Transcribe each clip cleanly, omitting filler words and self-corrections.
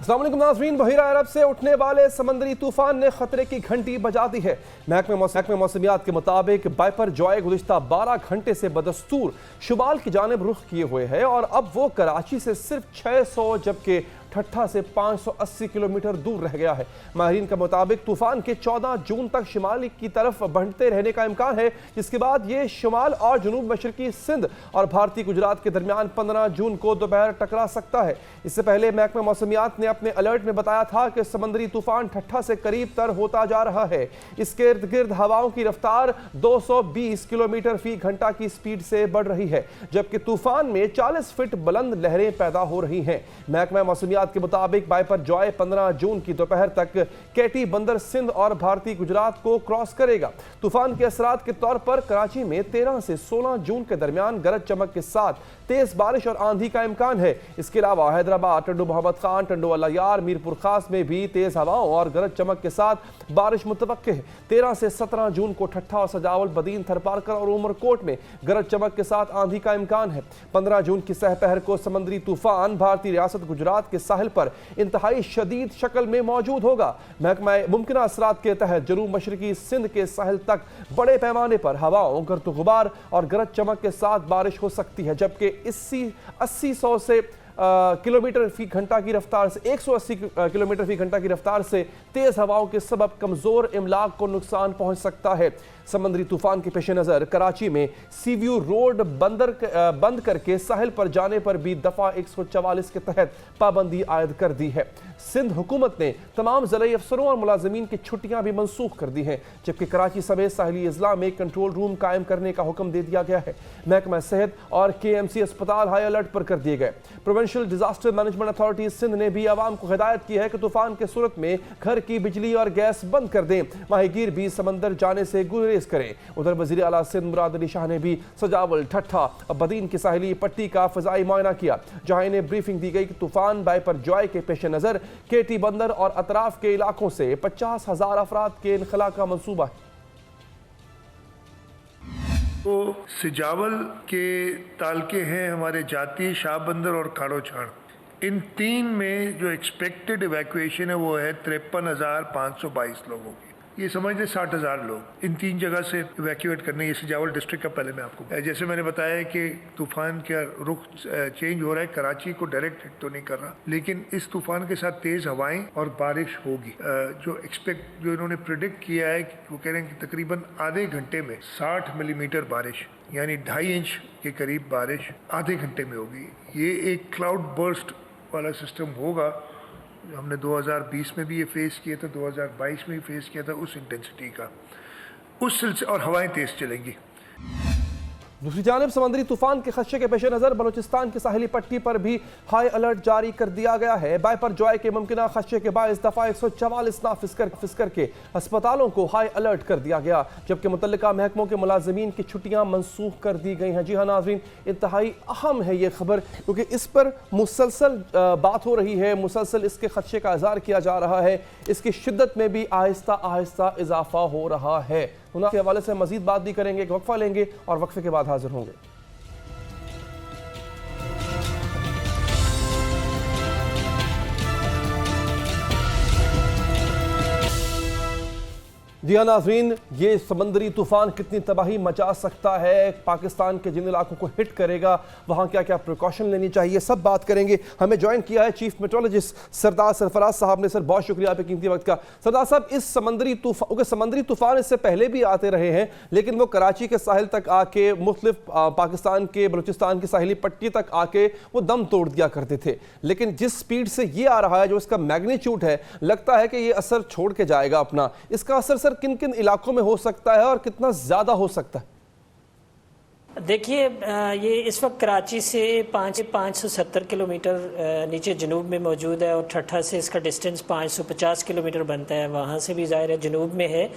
अस्सलाम वालेकुम नाज़रीन, बहिरा अरब से उठने वाले समंदरी तूफान ने खतरे की घंटी बजा दी है। महकमे मौसमियात के मुताबिक बाइपर जॉय गुज़िश्ता 12 घंटे से बदस्तूर शुमाल की जानिब रुख किए हुए है और अब वो कराची से सिर्फ 600 जबकि ठट्ठा से 580 किलोमीटर दूर रह गया है। माहिरीन के मुताबिक तूफान के 14 जून तक शिमाली की तरफ बढ़ते रहने का इम्कान है, जिसके बाद ये शुमाल और जनूब मशरकी सिंध और भारतीय गुजरात के दरमियान 15 जून को दोपहर टकरा सकता है। इससे पहले महकमा मौसमियात ने अपने अलर्ट में बताया था कि समंदरी तूफान ठट्ठा से करीब तर होता जा रहा है। इसके इर्द गिर्द हवाओं की रफ्तार 220 किलोमीटर फी घंटा की स्पीड से बढ़ रही है, जबकि तूफान में 40 फीट बुलंद लहरें पैदा हो रही हैं। महकमा मौसमियात के मुताबिक बाइपर जॉय 15 जून की दोपहर तक केटी बंदर सिंध और भारतीय गुजरात को क्रॉस करेगा। तूफान के असरात के तौर पर कराची में 13 से 16 जून के दरमियान गरज चमक के साथ तेज बारिश और आंधी का इम्कान है। इसके अलावा हैदराबाद, टंडू मोहम्मद खान, टंडू अल्लायार, मीरपुर खास में भी तेज हवाओं और गरज चमक के साथ बारिश मुतवक्के है। 13 से 17 जून को ठट्ठा और सजावल, बदीन, थरपारकर और उमरकोट में गरज चमक के साथ आंधी का इम्कान है। 15 जून की सहपहर को समंदरी तूफान भारतीय रियासत गुजरात के साहिल पर इंतहाई शदीद शक्ल में मौजूद होगा। महकमा मुमकिन असरात के तहत जनूब मशरकी सिंध के साहिल तक बड़े पैमाने पर हवाओं, गर्द गुबार और गरज चमक के साथ बारिश हो सकती है, जबकि 80-100 से किलोमीटर फी घंटा की रफ्तार से 180 किलोमीटर फी घंटा की रफ्तार से तेज हवाओं के सबब कमजोर इमलाक को नुकसान पहुंच सकता है। समंदरी तूफान के पेश नज़र कराची में सीव्यू रोड बंद करके साहिल पर जाने पर भी दफा 144 के तहत पाबंदी आयद कर दी है। सिंध हुकूमत ने तमाम ज़िले अफसरों और मुलाजमीन की छुट्टियां भी मनसूख कर दी हैं, जबकि कराची समेत साहिली अजला में कंट्रोल रूम कायम करने का हुक्म दे दिया गया है। महकमा सेहत और KMC अस्पताल हाई अलर्ट पर कर दिए गए। Provincial disaster management authority Sindh ने भी आवाम को हिदायत की है कि तूफान की सूरत में घर की बिजली और गैस बंद कर दें। माहीगीर भी समंदर जाने से गुरेज करें। उधर वज़ीर आला सिंध मुराद अली शाह ने भी सजावल, ठट्ठा और बदीन की साहिली पट्टी का फ़ज़ाई मुआयना किया, जहां इन्हें ब्रीफिंग दी गई कि तूफान बाइपर जॉय के पेश नज़र केटी बंदर और अतराफ के इलाकों से 50,000 अफराद के इनखला का मंसूबा है। तो सिजावल के तालके हैं हमारे जाती, शाह बंदर और काड़ो छाड़। इन तीन में जो एक्सपेक्टेड इवैक्यूएशन है वो है 53,522 लोगों की। ये समझ लें 60,000 लोग इन तीन जगह से इवैक्यूएट करने। ये सिजावल डिस्ट्रिक्ट का पहले मैं आपको जैसे मैंने बताया कि तूफान का रुख चेंज हो रहा है। कराची को डायरेक्ट हिट तो नहीं कर रहा, लेकिन इस तूफान के साथ तेज हवाएं और बारिश होगी। जो इन्होंने प्रिडिक्ट किया है वो कह रहे हैं कि तकरीबन आधे घंटे में 60 मिलीमीटर बारिश यानी 2.5 इंच के करीब बारिश आधे घंटे में होगी। ये एक क्लाउड बर्स्ट वाला सिस्टम होगा। हमने 2020 में भी ये फेस किया था, 2022 में भी फेस किया था उस इंटेंसिटी का, उस सिलसिले, और हवाएं तेज चलेंगी। दूसरी जानिब समंदरी तूफान के खदशे के पेश नज़र बलूचिस्तान की साहिली पट्टी पर भी हाई अलर्ट जारी कर दिया गया है। बाइपर जॉय के मुमकिन खदशे के बायस दफ़ा 144 नाफिज करके अस्पतालों को हाई अलर्ट कर दिया गया, जबकि मुतल्लिका महकमों के मुलाजमीन की छुट्टियां मनसूख कर दी गई हैं। जी हाँ नाज़रीन, इंतहाई अहम है ये खबर, क्योंकि इस पर मुसलसल बात हो रही है, मुसलसल इसके खदशे का इज़हार किया जा रहा है। इसकी शिद्दत में भी आहिस्ता आहिस्ता इजाफा हो रहा है। के हवाले से मजीद बात भी करेंगे, एक वक्फा लेंगे और वक्फे के बाद हाजिर होंगे। जी हाँ नाज़रीन, ये समंदरी तूफ़ान कितनी तबाही मचा सकता है, पाकिस्तान के जिन इलाकों को हिट करेगा वहाँ क्या क्या प्रिकॉशन लेनी चाहिए, सब बात करेंगे। हमें ज्वाइन किया है चीफ मेट्रोलॉजिस्ट सरदार सरफराज साहब ने। सर बहुत शुक्रिया आपके कीमती वक्त का। सरदार साहब, इस समंदरी तूफ़ान इससे पहले भी आते रहे हैं, लेकिन वो कराची के साहिल तक आके मुख्तलिफ पाकिस्तान के बलूचिस्तान की साहिली पट्टी तक आके वो दम तोड़ दिया करते थे, लेकिन जिस स्पीड से ये आ रहा है, जो इसका मैग्नीट्यूड है, लगता है कि ये असर छोड़ के जाएगा अपना। इसका असर सर किन किन इलाकों में हो सकता है और कितना ज्यादा हो सकता है? देखिए, ये इस वक्त कराची से 570 किलोमीटर नीचे जनूब में मौजूद है और ठट्ठा से इसका डिस्टेंस 550 किलोमीटर बनता है। वहाँ से भी ज़ाहिर है जनूब में है,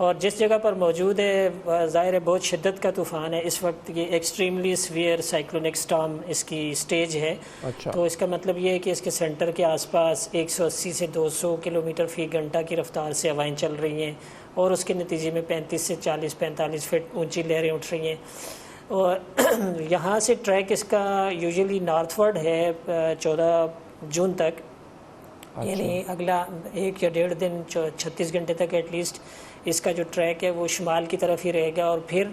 और जिस जगह पर मौजूद है ज़ाहिर है बहुत शिद्दत का तूफ़ान है। इस वक्त ये एक्सट्रीमली सीवियर साइक्लोनिक स्टॉर्म इसकी स्टेज है। अच्छा। तो इसका मतलब ये है कि इसके सेंटर के आसपास 180 से 200 किलोमीटर फी घंटा की रफ्तार से हवाएं चल रही हैं, और उसके नतीजे में 35 से 40-45 फीट ऊंची लहरें उठ रही हैं। और यहाँ से ट्रैक इसका यूजुअली नॉर्थवर्ड है 14 जून तक, यानी अगला 1 या 1.5 दिन 36 घंटे तक एटलीस्ट इसका जो ट्रैक है वो शुमाल की तरफ ही रहेगा और फिर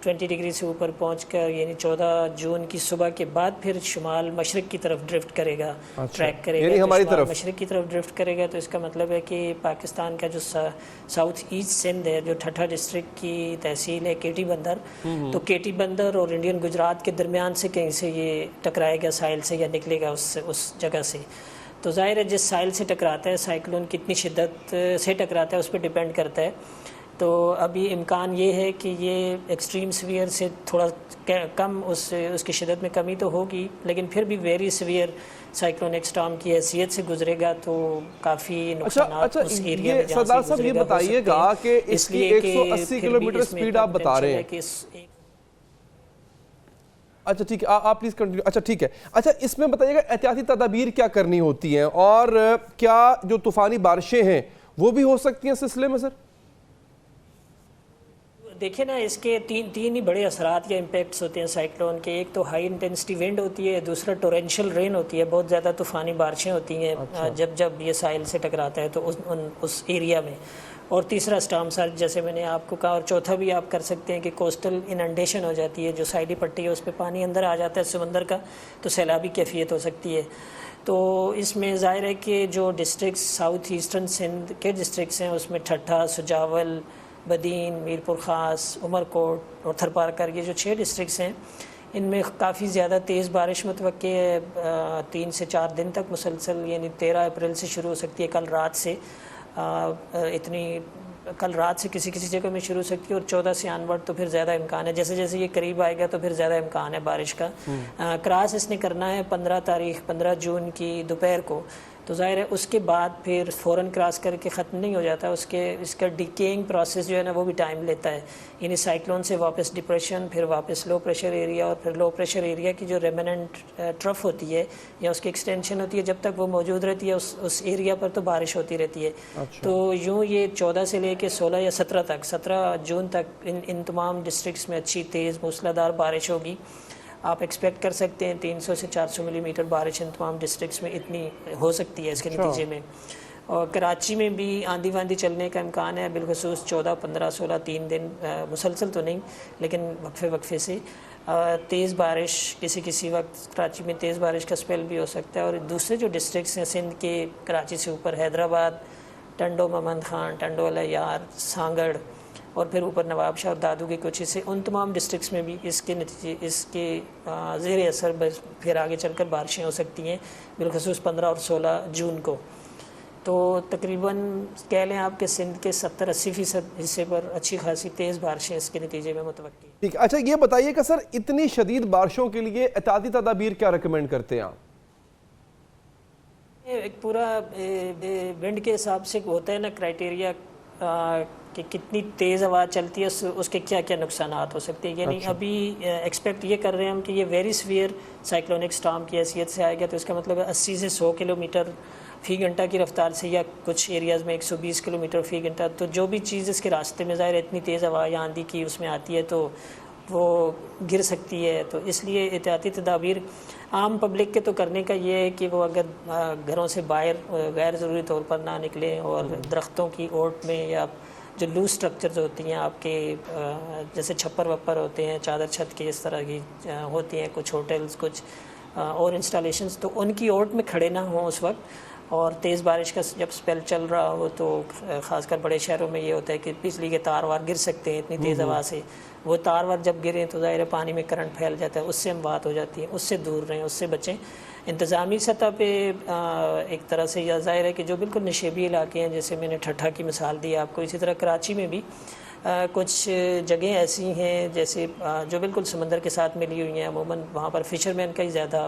20 डिग्री से ऊपर पहुंचकर यानी 14 जून की सुबह के बाद फिर शुमाल मशरक़ की तरफ ड्रिफ्ट करेगा। ट्रैक करेगा यानी हमारी तरफ मशरक़ की तरफ ड्रिफ्ट करेगा। तो इसका मतलब है कि पाकिस्तान का जो साउथ ईस्ट सिंध है, जो ठट्ठा डिस्ट्रिक्ट की तहसील है केटी बंदर, तो केटी बंदर और इंडियन गुजरात के दरमियान से कहीं से ये टकराएगा साहिल से या निकलेगा उस जगह से। तो ज़ाहिर है जिस साहिल से टकराता है, साइक्लोन कितनी शिद्दत से टकराता है उस पर डिपेंड करता है। तो अभी इम्कान ये है कि ये एक्सट्रीम सीवियर से थोड़ा कम उसकी शिद्दत में कमी तो होगी, लेकिन फिर भी वेरी सीवियर साइक्लोनिक स्टॉर्म की हैसियत से गुजरेगा तो काफ़ी नुकसान उस एरिया में सरदार साहब ये बताइएगा कि इसलिए 180 किलोमीटर स्पीड आप बता रहे हैं। अच्छा ठीक है, आप प्लीज कंटिन्यू। अच्छा ठीक है, अच्छा इसमें बताइएगा एहतियाती तदाबीर क्या करनी होती हैं और क्या जो तूफानी बारिशें हैं वो भी हो सकती हैं सिलसिले में? सर देखिए ना, इसके तीन ही बड़े असरात या इम्पैक्ट्स होते हैं साइक्लोन के। एक तो हाई इंटेंसिटी विंड होती है, दूसरा टोरेंशियल रेन होती है, बहुत ज़्यादा तूफ़ानी बारिशें होती हैं। अच्छा। जब ये साहिल से टकराता है तो उस एरिया में, और तीसरा स्टॉर्म सर्ज जैसे मैंने आपको कहा, और चौथा भी आप कर सकते हैं कि कोस्टल इनंडेशन हो जाती है, जो साइडी पट्टी है उस पर पानी अंदर आ जाता है समंदर का, तो सैलाबी कैफियत हो सकती है। तो इसमें ज़ाहिर है कि जो डिस्ट्रिक्ट साउथ ईस्टर्न सिंध के डिस्ट्रिक्ट्स हैं उसमें ठट्ठा, सुजावल, बदीन, मीरपुर ख़ास, उमरकोट और थरपारकर, ये जो 6 डिस्ट्रिक्ट्स हैं इनमें काफ़ी ज़्यादा तेज़ बारिश मुतवक्के है। 3 से 4 दिन तक मुसलसल, यानी 13 अप्रैल से शुरू हो सकती है, कल रात से कल रात से किसी जगह में शुरू हो सकती है, और 14 से ऑनवर्ड तो फिर ज़्यादा इम्कान है। जैसे जैसे ये करीब आएगा तो फिर ज़्यादा इम्कान है बारिश का। क्रॉस इसने करना है 15 जून की दोपहर को, तो ज़ाहिर है उसके बाद फिर फ़ौरन क्रॉस करके ख़त्म नहीं हो जाता, इसका डिकेइंग प्रोसेस जो है ना वो भी टाइम लेता है। यानी साइक्लोन से वापस डिप्रेशन, फिर वापस लो प्रेशर एरिया, और फिर लो प्रेशर एरिया की जो रेमिनेंट ट्रफ होती है या उसकी एक्सटेंशन होती है, जब तक वो मौजूद रहती है उस एरिया पर तो बारिश होती रहती है। अच्छा। तो यूँ ये 14 से लेके 16 या 17 जून तक इन तमाम डिस्ट्रिक्ट्स में अच्छी तेज़ मूसलाधार बारिश होगी। आप एक्सपेक्ट कर सकते हैं 300 से 400 मिलीमीटर बारिश इन तमाम डिस्ट्रिक्ट्स में इतनी हो सकती है इसके नतीजे में। और कराची में भी आंधी वांधी चलने का इम्कान है, बिलखसूस 14, 15, 16 3 दिन मुसलसल तो नहीं, लेकिन वक्फे से तेज़ बारिश किसी वक्त कराची में तेज़ बारिश का स्पेल भी हो सकता है। और दूसरे जो डिस्ट्रिक्ट्स हैं सिंध के, कराची से ऊपर हैदराबाद, टंडो मोहम्मद खान, टंडो अल-यार, सांगड़, और फिर ऊपर नवाब शाह और दादू के कुछ हिस्से, उन तमाम डिस्ट्रिक्ट्स में भी इसके ज़ेर असर फिर आगे चलकर बारिशें हो सकती हैं, बिलखसूस 15 और 16 जून को। तो तकरीबन कह लें आपके सिंध के 70-80% हिस्से पर अच्छी खासी तेज़ बारिशें इसके नतीजे में मुतवक्की। ठीक, अच्छा ये बताइएगा सर, इतनी शदीद बारिशों के लिए एहतियाती तदाबीर क्या रिकमेंड करते हैं आप? एक पूरा विंड के हिसाब से होता है ना क्राइटेरिया कि कितनी तेज़ हवा चलती है, उसके क्या क्या नुकसान हो सकते हैं। यानी अच्छा। अभी एक्सपेक्ट ये कर रहे हैं हम कि ये वेरी सीवियर साइक्लोनिक स्टॉर्म की हैसियत से आएगा, तो इसका मतलब है 80 से 100 किलोमीटर फ़ी घंटा की रफ्तार से, या कुछ एरियाज़ में 120 किलोमीटर फ़ी घंटा। तो जो भी चीज़ इसके रास्ते में ज़ाहिर इतनी तेज़ हवा या आंधी की उसमें आती है तो वो गिर सकती है। तो इसलिए एहतियाती तदाबीर आम पब्लिक के तो करने का ये है कि वो अगर घरों से बाहर गैर ज़रूरी तौर पर ना निकलें, और दरख्तों की ओट में या जो लूज स्ट्रक्चर्स होती हैं आपके, जैसे छप्पर वप्पर होते हैं, चादर छत के इस तरह की होती हैं कुछ होटल्स, कुछ और इंस्टॉलेशंस, तो उनकी ओट में खड़े ना हों उस वक्त। और तेज़ बारिश का जब स्पेल चल रहा हो तो ख़ासकर बड़े शहरों में ये होता है कि बिजली के तार वार गिर सकते हैं इतनी तेज़ हवा से। वो तार वार जब गिरें तो ज़ाहिर है पानी में करंट फैल जाता है, उससे अमवात हो जाती है। उससे दूर रहें, उससे बचें। इंतज़ामी सतह पे एक तरह से यह ज़ाहिर है कि जो बिल्कुल नशेबी इलाके हैं, जैसे मैंने ठट्ठा की मिसाल दी आपको, इसी तरह कराची में भी कुछ जगह ऐसी हैं जैसे जो बिल्कुल समंदर के साथ मिली हुई हैं, अमूमन वहाँ पर फ़िशरमैन का ही ज़्यादा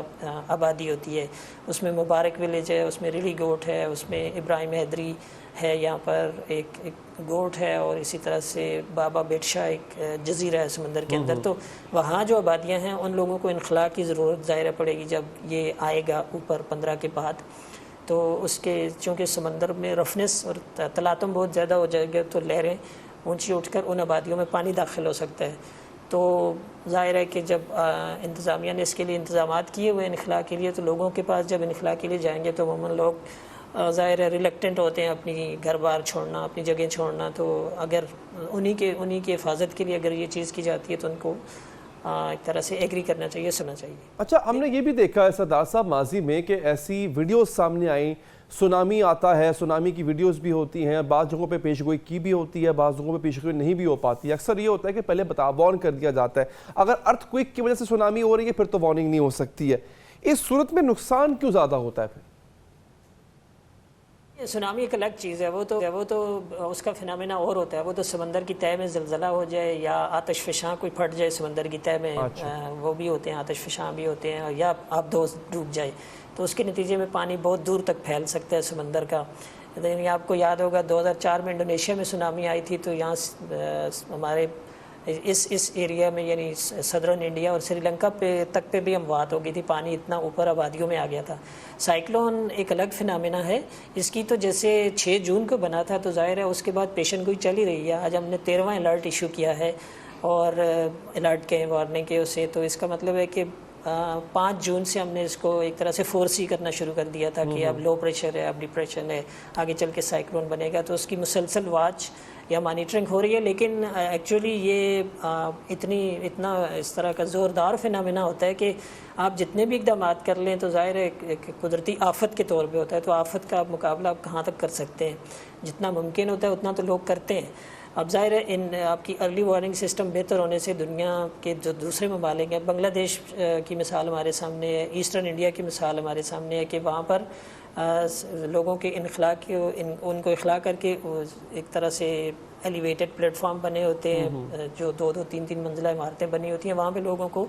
आबादी होती है। उसमें मुबारक विलेज है, उसमें रिली गोट है, उसमें इब्राहिम हैदरी है, यहाँ पर एक गोट है, और इसी तरह से बाबा बेटशाह एक जजीरा है समंदर के अंदर। तो वहाँ जो आबादियाँ हैं उन लोगों को इनखला की ज़रूरत ज़ाहिर पड़ेगी जब ये आएगा ऊपर 15 के बाद। तो उसके चूँकि समंदर में रफनेस और तलातम बहुत ज़्यादा हो जाएगा, तो लहरें ऊंची उठकर उन आबादियों में पानी दाखिल हो सकता है। तो ज़ाहिर है कि जब इंतज़ामिया ने इसके लिए इंतज़ामात किए हुए इनखला के लिए, तो लोगों के पास जब इनखला के लिए जाएंगे तो अमूमन लोग ज़ाहिर है रिलेक्टेंट होते हैं अपनी घर बार छोड़ना, अपनी जगह छोड़ना। तो अगर उन्हीं की हिफाजत के लिए अगर ये चीज़ की जाती है तो उनको एक तरह से एग्री करना चाहिए, सुनना चाहिए। अच्छा, हमने ये भी देखा है सरदार साहब माजी में कि ऐसी वीडियोस सामने आई, सुनामी आता है, सुनामी की वीडियोस भी होती हैं, बाज़ जगहों पे पेशगोई की भी होती है, बाज़ जगहों पे पेशगोई नहीं भी हो पाती है। अक्सर ये होता है कि पहले वार्न कर दिया जाता है, अगर अर्थक्वेक की वजह से सुनामी हो रही है फिर तो वार्निंग नहीं हो सकती है। इस सूरत में नुकसान क्यों ज़्यादा होता है? फिर सुनामी एक अलग चीज़ है, वो तो उसका फिनोमेना और होता है। वो तो समंदर की तह में ज़लज़ला हो जाए या आतिश फ़शां कोई फट जाए समंदर की तह में, वो भी होते हैं, आतिश फ़शां भी होते हैं, या आप दोस्त डूब जाए तो उसके नतीजे में पानी बहुत दूर तक फैल सकता है समंदर का। लेकिन आपको याद होगा 2004 में इंडोनेशिया में सुनामी आई थी, तो यहाँ हमारे इस एरिया में यानी सदर्न इंडिया और श्रीलंका पे भी अमवात हो गई थी, पानी इतना ऊपर आबादियों में आ गया था। साइक्लोन एक अलग फिनोमेना है, इसकी तो जैसे 6 जून को बना था तो जाहिर है उसके बाद पेशन गोई चल ही रही है। आज हमने 13वां अलर्ट इशू किया है और अलर्ट के वार्निंग के उसे, तो इसका मतलब है कि 5 जून से हमने इसको एक तरह से फोर्सी करना शुरू कर दिया था कि अब लो प्रेशर है, अब डिप्रेशन है, आगे चल के साइक्लोन बनेगा। तो उसकी मुसलसल वाच या मॉनिटरिंग हो रही है, लेकिन एक्चुअली ये इतना इस तरह का ज़ोरदार फिनोमेना होता है कि आप जितने भी इक़दाम कर लें तो ज़ाहिर है एक कुदरती आफत के तौर पे होता है। तो आफत का मुकाबला आप कहाँ तक कर सकते हैं? जितना मुमकिन होता है उतना तो लोग करते हैं। अब ज़ाहिर है इन आपकी अर्ली वार्निंग सिस्टम बेहतर होने से दुनिया के जो दूसरे ममालिक हैं, बांग्लादेश की मिसाल हमारे सामने है, ईस्टर्न इंडिया की मिसाल हमारे सामने है कि वहाँ पर लोगों के उनको इखला करके एक तरह से एलिवेटेड प्लेटफॉर्म बने होते हैं, जो 2-2, 3-3 मंजिला इमारतें बनी होती हैं, वहाँ पे लोगों को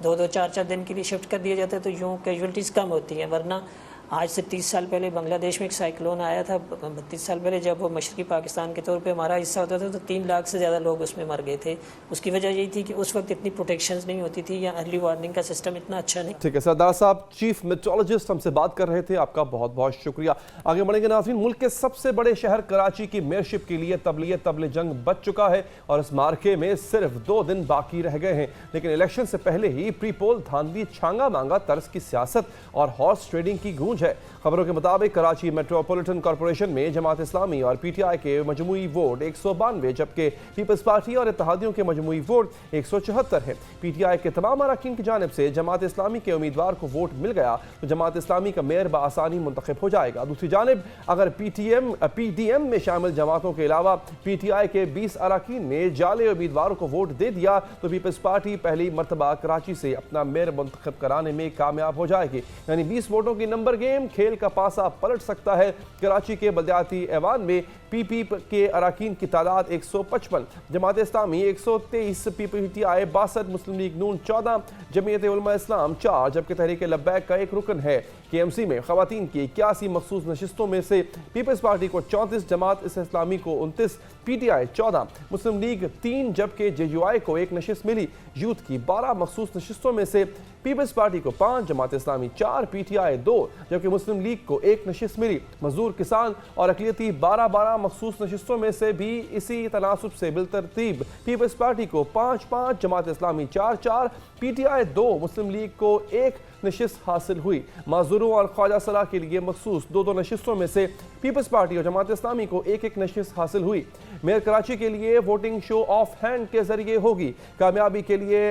2-2, 4-4 दिन के लिए शिफ्ट कर दिया जाता है, तो यूँ कैजुअलिटीज़ कम होती हैं। वरना आज से 30 साल पहले बांग्लादेश में एक साइक्लोन आया था, 32 साल पहले, जब वो मशरक़ी पाकिस्तान के तौर पे हमारा हिस्सा होता था तो 3 लाख से ज़्यादा लोग उसमें मर गए थे। उसकी वजह यही थी कि उस वक्त इतनी प्रोटेक्शंस नहीं होती थी या अर्ली वार्निंग का सिस्टम इतना अच्छा नहीं। ठीक है सरदार साहब, चीफ मेट्रोलॉजिस्ट हमसे बात कर रहे थे, आपका बहुत बहुत शुक्रिया। आगे बढ़ेंगे नाज़रीन। मुल्क के सबसे बड़े शहर कराची की मेयरशिप के लिए तबले जंग बच चुका है और इस मार्के में सिर्फ 2 दिन बाकी रह गए हैं, लेकिन इलेक्शन से पहले ही प्री पोल धांधली, छांगा मांगा तर्ज की सियासत और हॉर्स ट्रेडिंग की गूंज है। खबरों के मुताबिक कराची मेट्रोपॉलिटन कॉर्पोरेशन में जमात इस्लामी और पीटीआई के मजमूई वोट 192, जबकि पीपल्स पार्टी और इत्तेहादियों के मजमूई वोट 174 है। पीटीआई के तमाम अरकान की जानिब से जमात इस्लामी के उम्मीदवार को वोट मिल गया तो जमात इस्लामी का मेयर बआसानी मुंतखब हो जाएगा। दूसरी जानिब अगर पीडीएम में शामिल जमातों के अलावा पीटीआई के 20 अरकान ने जाले उम्मीदवारों को वोट दे दिया तो पीपल्स पार्टी पहली मरतबा कराची से अपना मेयर मुंतखब कराने में कामयाब हो जाएगी। यानी 20 वोटों की नंबर गेम, खेल का पासा पलट सकता है। कराची के बलदियाती ऐवान में पीपी के अरकान की तादाद 155, जमात इस्लामी 123, पीपीटीआई 62, मुस्लिम लीग नून 14, जमीयत उलमा इस्लाम 4, जबकि तहरीक लब्बैक का एक रुकन है। केएमसी में खवातीन की 81 मखसूस नशिस्तों में से पीपल्स पार्टी को 34, जमात इस्लामी को 29, पीटीआई 14, मुस्लिम लीग 3, जबकि जेयूआई को 1 नशिस्त मिली। यूथ की 12 मखसूस नशिस्तों में से पीपल्स पार्टी को 5, जमात इस्लामी 4, पीटीआई 2, जबकि मुस्लिम लीग को 1 नशिस्त मिली। मजदूर, किसान और अकलियती 12 मखसूस नशिस्तों में से भी इसी तनासुब से बिलतरतीब पीपल्स पार्टी को 5, जमात इस्लामी 4, पीटीआई 2, मुस्लिम लीग को 1 नशिस्त हासिल हुई। माजूरों और ख्वाजा सलाह के लिए मखसूस 2 नशिस्तों में से पीपल्स पार्टी और जमात इस्लामी को 1 नशिस्त हासिल हुई। मेयर कराची के लिए वोटिंग शो ऑफ हैंड के जरिए होगी। कामयाबी के लिए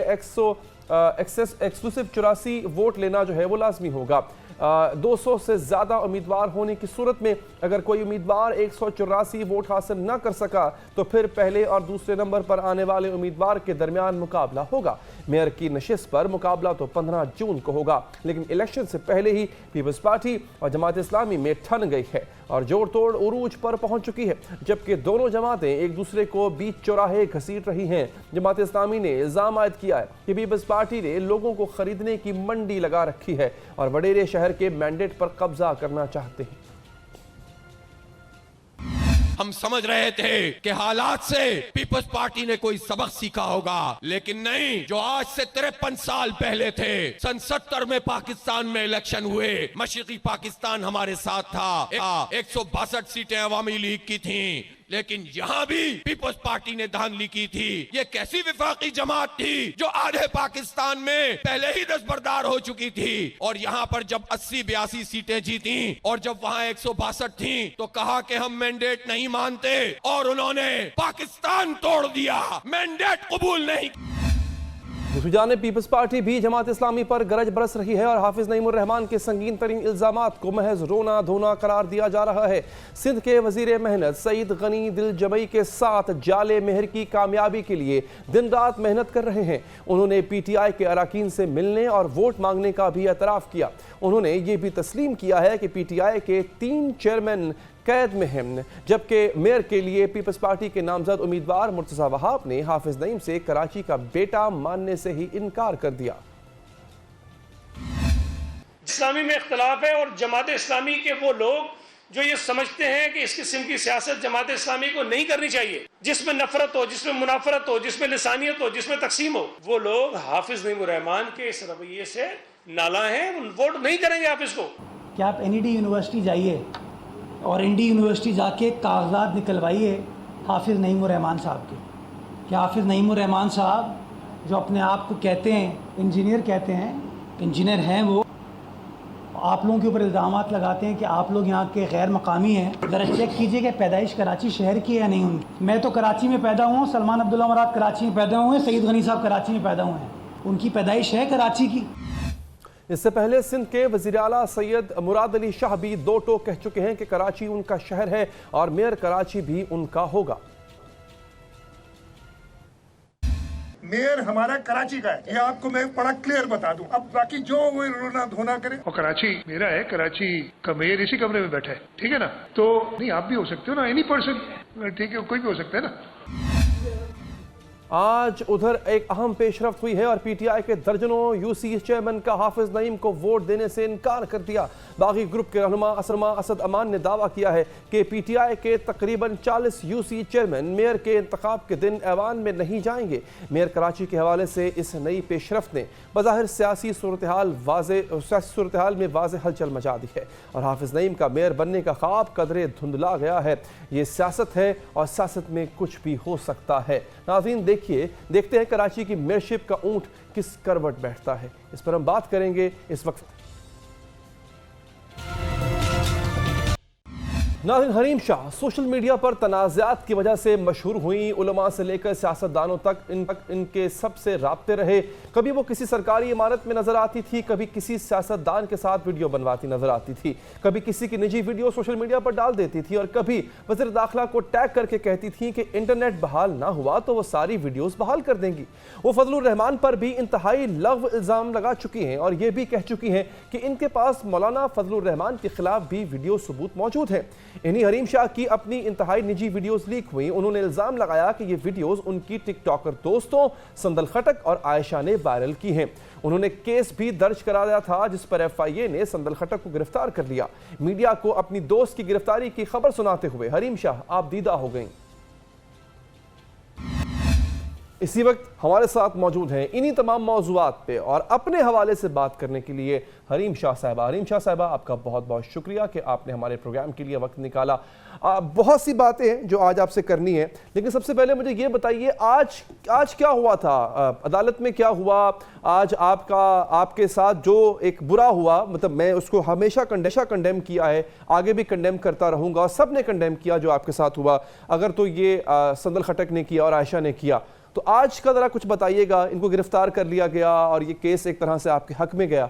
एक्सक्लूसिव 84 वोट लेना जो है वो लाजमी होगा। 200 से ज़्यादा उम्मीदवार होने की सूरत में अगर कोई उम्मीदवार 184 वोट हासिल न कर सका तो फिर पहले और दूसरे नंबर पर आने वाले उम्मीदवार के दरमियान मुकाबला होगा। मेयर की नशिस्त पर मुकाबला तो 15 जून को होगा, लेकिन इलेक्शन से पहले ही पीपल्स पार्टी और जमात इस्लामी में ठन गई है और जोड़ तोड़ उरूज पर पहुंच चुकी है, जबकि दोनों जमातें एक दूसरे को बीच चौराहे घसीट रही हैं। जमात इस्लामी ने इल्जाम आयद किया है कि पीपल्स पार्टी ने लोगों को खरीदने की मंडी लगा रखी है और वडेरे शहर के मैंडेट पर कब्जा करना चाहते हैं। हम समझ रहे थे कि हालात से पीपल्स पार्टी ने कोई सबक सीखा होगा, लेकिन नहीं। जो आज से 53 साल पहले थे, सन 70 में पाकिस्तान में इलेक्शन हुए, मशरिकी पाकिस्तान हमारे साथ था, 162 सीटें अवामी लीग की थीं, लेकिन यहाँ भी पीपल्स पार्टी ने धांधली की थी। ये कैसी विफाकी जमात थी जो आधे पाकिस्तान में पहले ही दस्तबरदार हो चुकी थी, और यहाँ पर जब 80-82 सीटें जीती और जब वहाँ 162 थी तो कहा कि हम मैंडेट नहीं मानते, और उन्होंने पाकिस्तान तोड़ दिया, मैंडेट कबूल नहीं। दूसरी जानिब पीपल्स पार्टी भी जमात इस्लामी पर गरज बरस रही है और हाफिज नईमुर रहमान के संगीन तरीन इल्जामात को महज रोना धोना करार दिया जा रहा है। सिंध के वजीर मेहनत सईद गनी दिल जमई के साथ जाले मेहर की कामयाबी के लिए दिन रात मेहनत कर रहे हैं। उन्होंने PTI के अरकान से मिलने और वोट मांगने का भी एतराफ़ किया। उन्होंने ये भी तस्लीम किया है कि PTI के 3 चेयरमैन कैद में हैं, जबकि मेयर के लिए पीपल्स पार्टी के नामजद उम्मीदवार मुर्तज़ा वहाब ने हाफिज नईम से कराची का बेटा मानने से ही इनकार कर दिया। इस्लामी में इख्तलाफ है और जमात इस्लामी के वो लोग जो ये समझते हैं कि इस किस्म की सियासत जमात इस्लामी को नहीं करनी चाहिए, जिसमें नफरत हो, जिसमें मुनाफरत हो, जिसमें लिसानियत हो, जिसमें तकसीम हो, वो लोग हाफिज नईमुर रहमान के इस रवैये से नाला हैं, वोट नहीं करेंगे हाफिज को। क्या आप NED यूनिवर्सिटी जाइए और ND यूनिवर्सिटी जाके कागजात निकलवाइए हाफिज़ नईमुर रहमान साहब के। क्या हाफिज़ नईमुर रहमान साहब जो अपने आप को कहते हैं इंजीनियर, कहते हैं इंजीनियर हैं, वो आप लोगों के ऊपर इल्ज़ामात लगाते हैं कि आप लोग यहाँ के गैर मकामी हैं। ज़रा चेक कीजिए कि पैदाइश कराची शहर की है या नहीं उनकी। मैं तो कराची में पैदा हुआ हूँ, सलमान अब्दुल्ला मराद कराची में पैदा हुए हैं, सईद गनी साहब कराची में पैदा हुए हैं, उनकी पैदाइश है कराची की। इससे पहले सिंध के वज़ीर आला सैयद मुराद अली शाह भी दो टोक कह चुके हैं कि कराची उनका शहर है और मेयर कराची भी उनका होगा। मेयर हमारा कराची का है, ये आपको मैं बड़ा क्लियर बता दूं। अब बाकी जो वो रोना धोना करे, और कराची मेरा है, कराची का मेयर इसी कमरे में बैठा है, ठीक है ना। तो नहीं, आप भी हो सकते हो ना, एनी पर्सन, ठीक है, कोई भी हो सकता है ना। आज उधर एक अहम पेशरफ्त हुई है और PTI के दर्जनों UC चेयरमैन का हाफिज नईम को वोट देने से इनकार कर दिया। बागी ग्रुप के रहनुमा असरमा असद अमान ने दावा किया है कि PTI के तकरीबन 40 UC चेयरमैन मेयर के इंतखाब के दिन ऐवान में नहीं जाएंगे। मेयर कराची के हवाले से इस नई पेशरफ्त ने बज़ाहिर सियासी सूरत हाल में वाज़ेह हलचल मचा दी है और हाफिज नईम का मेयर बनने का ख्वाब कदरे धुंधला गया है। ये सियासत है और सियासत में कुछ भी हो सकता है। नाज़रीन, देखते हैं कराची की मेयरशिप का ऊंट किस करवट बैठता है। इस पर हम बात करेंगे इस वक्त। नाज़रीन, हरीम शाह सोशल मीडिया पर तनाज़ात की वजह से मशहूर हुई। उलमा से लेकर सियासतदानों तक इनके सबसे राब्ते रहे। कभी वो किसी सरकारी इमारत में नजर आती थी, कभी किसी सियासतदान के साथ वीडियो बनवाती नजर आती थी, कभी किसी की निजी वीडियो सोशल मीडिया पर डाल देती थी और कभी वज़ीर दाखिला को टैग करके कहती थी कि इंटरनेट बहाल ना हुआ तो वो सारी वीडियोस बहाल कर देंगी। वो फजलुर रहमान पर भी इंतहाई लग़्व इल्ज़ाम लगा चुकी हैं और ये भी कह चुकी हैं कि इनके पास मौलाना फजलुर रहमान के खिलाफ भी वीडियो सबूत मौजूद हैं। इन्हीं हरीम शाह की अपनी इंतहाई निजी वीडियोस लीक हुई। उन्होंने इल्जाम लगाया कि ये वीडियोस उनकी टिकटॉकर दोस्तों संदल खटक और आयशा ने वायरल की हैं। उन्होंने केस भी दर्ज कराया था जिस पर FIA ने संदल खटक को गिरफ्तार कर लिया। मीडिया को अपनी दोस्त की गिरफ्तारी की खबर सुनाते हुए हरीम शाह आप दीदा हो गईं। इसी वक्त हमारे साथ मौजूद हैं इन्हीं तमाम मौज़ूआत पे और अपने हवाले से बात करने के लिए हरीम शाह साहिबा। हरीम शाह साहिबा, आपका बहुत बहुत शुक्रिया कि आपने हमारे प्रोग्राम के लिए वक्त निकाला। बहुत सी बातें हैं जो आज आपसे करनी है, लेकिन सबसे पहले मुझे ये बताइए आज क्या हुआ था, अदालत में क्या हुआ आज? आपके साथ जो एक बुरा हुआ, मतलब मैं उसको हमेशा कंडेम किया है, आगे भी कंडेम करता रहूँगा, सब ने कंडेम किया जो आपके साथ हुआ। अगर तो ये संदल खटक ने किया और आयशा ने किया, तो आज का ज़रा कुछ बताइएगा। इनको गिरफ्तार कर लिया गया और ये केस एक तरह से आपके हक में गया।